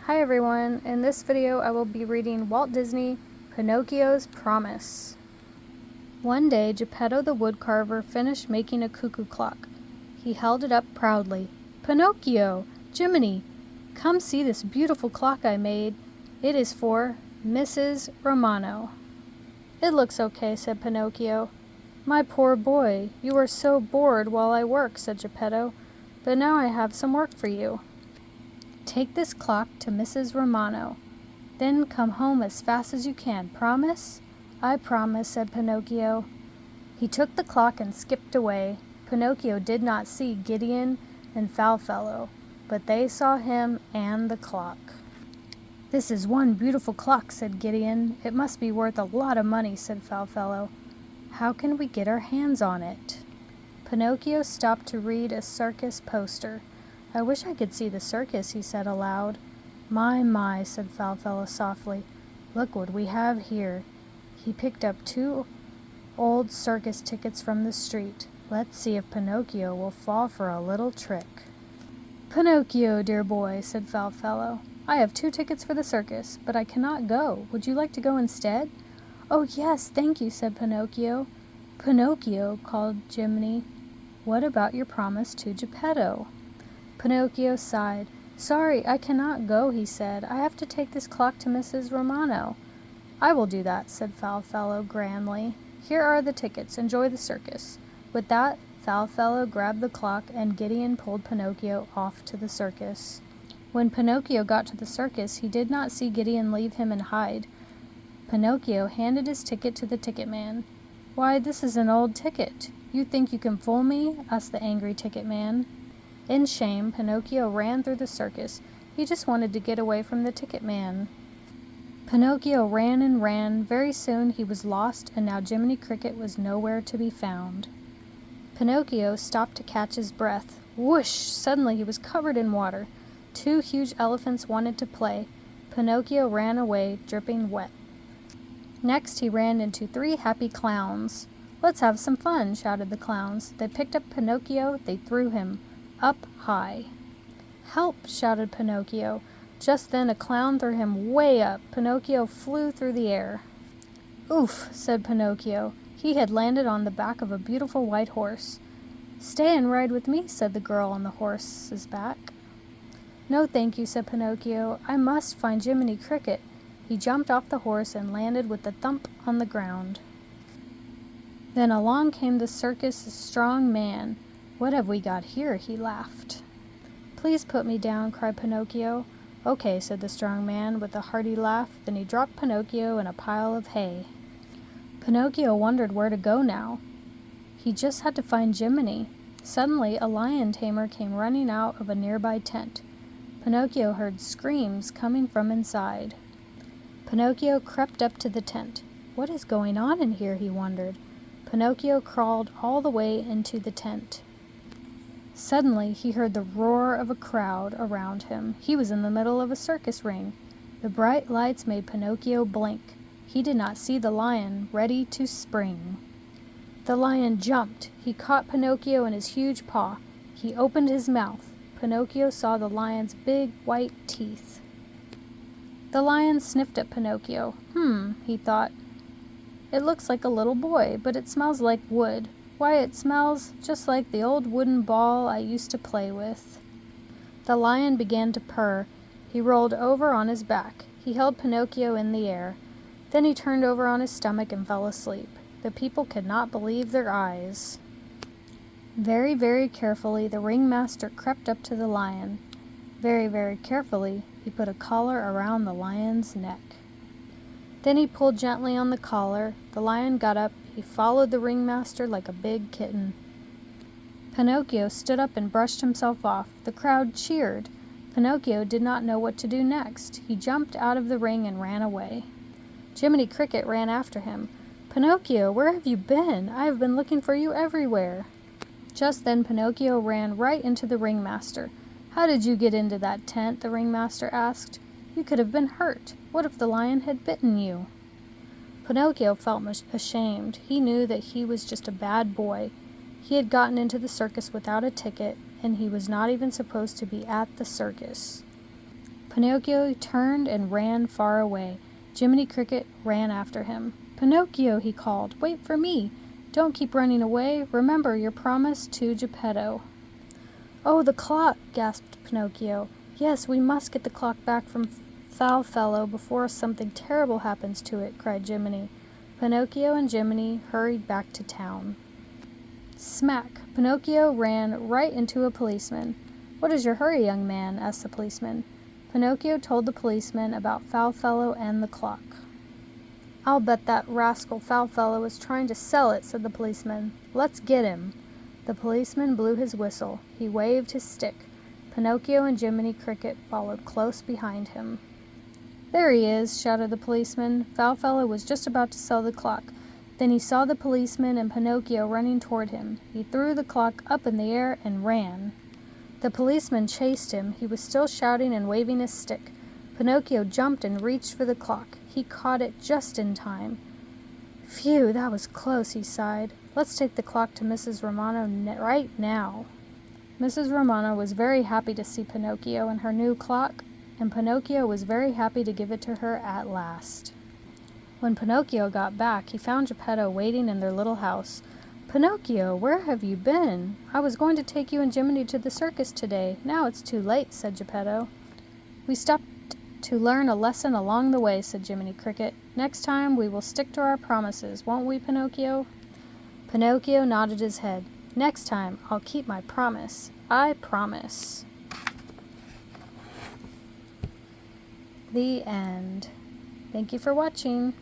Hi everyone, in this video I will be reading Walt Disney, Pinocchio's Promise. One day Geppetto the woodcarver finished making a cuckoo clock. He held it up proudly. "Pinocchio! Jiminy! Come see this beautiful clock I made. It is for Mrs. Romano." "It looks okay," said Pinocchio. "My poor boy, you are so bored while I work," said Geppetto. "But now I have some work for you. Take this clock to Mrs. Romano. Then come home as fast as you can. Promise?" "I promise," said Pinocchio. He took the clock and skipped away. Pinocchio did not see Gideon and Foulfellow, but they saw him and the clock. "This is one beautiful clock," said Gideon. "It must be worth a lot of money," said Foulfellow. "How can we get our hands on it?" Pinocchio stopped to read a circus poster. "I wish I could see the circus," he said aloud. My," said Foulfellow softly. "Look what we have here." He picked up 2 old circus tickets from the street. "Let's see if Pinocchio will fall for a little trick." "Pinocchio, dear boy," said Foulfellow, "I have 2 tickets for the circus, but I cannot go. Would you like to go instead?" "Oh yes, thank you," said Pinocchio. "Pinocchio," called Jiminy, "what about your promise to Geppetto?" Pinocchio sighed. "Sorry, I cannot go," he said. "I have to take this clock to Mrs. Romano." "I will do that," said Foulfellow grandly. "Here are the tickets. Enjoy the circus." With that, Foulfellow grabbed the clock and Gideon pulled Pinocchio off to the circus. When Pinocchio got to the circus, he did not see Gideon leave him and hide. Pinocchio handed his ticket to the ticket man. "Why, this is an old ticket. You think you can fool me?" asked the angry ticket man. In shame, Pinocchio ran through the circus. He just wanted to get away from the ticket man. Pinocchio ran and ran. Very soon he was lost, and now Jiminy Cricket was nowhere to be found. Pinocchio stopped to catch his breath. Whoosh! Suddenly he was covered in water. 2 huge elephants wanted to play. Pinocchio ran away, dripping wet. Next he ran into 3 happy clowns. "Let's have some fun," shouted the clowns. They picked up Pinocchio. They threw him up high. "Help!" shouted Pinocchio. Just then a clown threw him way up. Pinocchio flew through the air. "Oof!" said Pinocchio. He had landed on the back of a beautiful white horse. "Stay and ride with me," said the girl on the horse's back. "No, thank you," said Pinocchio. "I must find Jiminy Cricket." He jumped off the horse and landed with a thump on the ground. Then along came the circus' strong man. "What have we got here?" he laughed. "Please put me down," cried Pinocchio. "Okay," said the strong man with a hearty laugh. Then he dropped Pinocchio in a pile of hay. Pinocchio wondered where to go now. He just had to find Jiminy. Suddenly a lion tamer came running out of a nearby tent. Pinocchio heard screams coming from inside. Pinocchio crept up to the tent. "What is going on in here?" he wondered. Pinocchio crawled all the way into the tent. Suddenly he heard the roar of a crowd around him. He was in the middle of a circus ring. The bright lights made Pinocchio blink. He did not see the lion, ready to spring. The lion jumped. He caught Pinocchio in his huge paw. He opened his mouth. Pinocchio saw the lion's big white teeth. The lion sniffed at Pinocchio. He thought. "It looks like a little boy, but it smells like wood. Why, it smells just like the old wooden ball I used to play with." The lion began to purr. He rolled over on his back. He held Pinocchio in the air. Then he turned over on his stomach and fell asleep. The people could not believe their eyes. Very, very carefully, the ringmaster crept up to the lion. Very, very carefully, he put a collar around the lion's neck. Then he pulled gently on the collar. The lion got up. He followed the ringmaster like a big kitten. Pinocchio stood up and brushed himself off. The crowd cheered. Pinocchio did not know what to do next. He jumped out of the ring and ran away. Jiminy Cricket ran after him. "Pinocchio, where have you been? I have been looking for you everywhere." Just then Pinocchio ran right into the ringmaster. "How did you get into that tent?" the ringmaster asked. "You could have been hurt. What if the lion had bitten you?" Pinocchio felt ashamed. He knew that he was just a bad boy. He had gotten into the circus without a ticket, and he was not even supposed to be at the circus. Pinocchio turned and ran far away. Jiminy Cricket ran after him. "Pinocchio," he called, "wait for me. Don't keep running away. Remember your promise to Geppetto." "Oh, the clock!" gasped Pinocchio. "Yes, we must get the clock back from Foulfellow before something terrible happens to it," cried Jiminy. Pinocchio and Jiminy hurried back to town. Smack! Pinocchio ran right into a policeman. "What is your hurry, young man?" asked the policeman. Pinocchio told the policeman about Foulfellow and the clock. "I'll bet that rascal Foulfellow is trying to sell it," said the policeman. "Let's get him." The policeman blew his whistle. He waved his stick. Pinocchio and Jiminy Cricket followed close behind him. "There he is," shouted the policeman. Foulfellow was just about to sell the clock. Then he saw the policeman and Pinocchio running toward him. He threw the clock up in the air and ran. The policeman chased him. He was still shouting and waving his stick. Pinocchio jumped and reached for the clock. He caught it just in time. "Phew, that was close," he sighed. "Let's take the clock to Mrs. Romano right now." Mrs. Romano was very happy to see Pinocchio and her new clock, and Pinocchio was very happy to give it to her at last. When Pinocchio got back, he found Geppetto waiting in their little house. "Pinocchio, where have you been? I was going to take you and Jiminy to the circus today. Now it's too late," said Geppetto. "We stopped to learn a lesson along the way," said Jiminy Cricket. "Next time we will stick to our promises, won't we, Pinocchio?" Pinocchio nodded his head. "Next time I'll keep my promise. I promise." The end. Thank you for watching.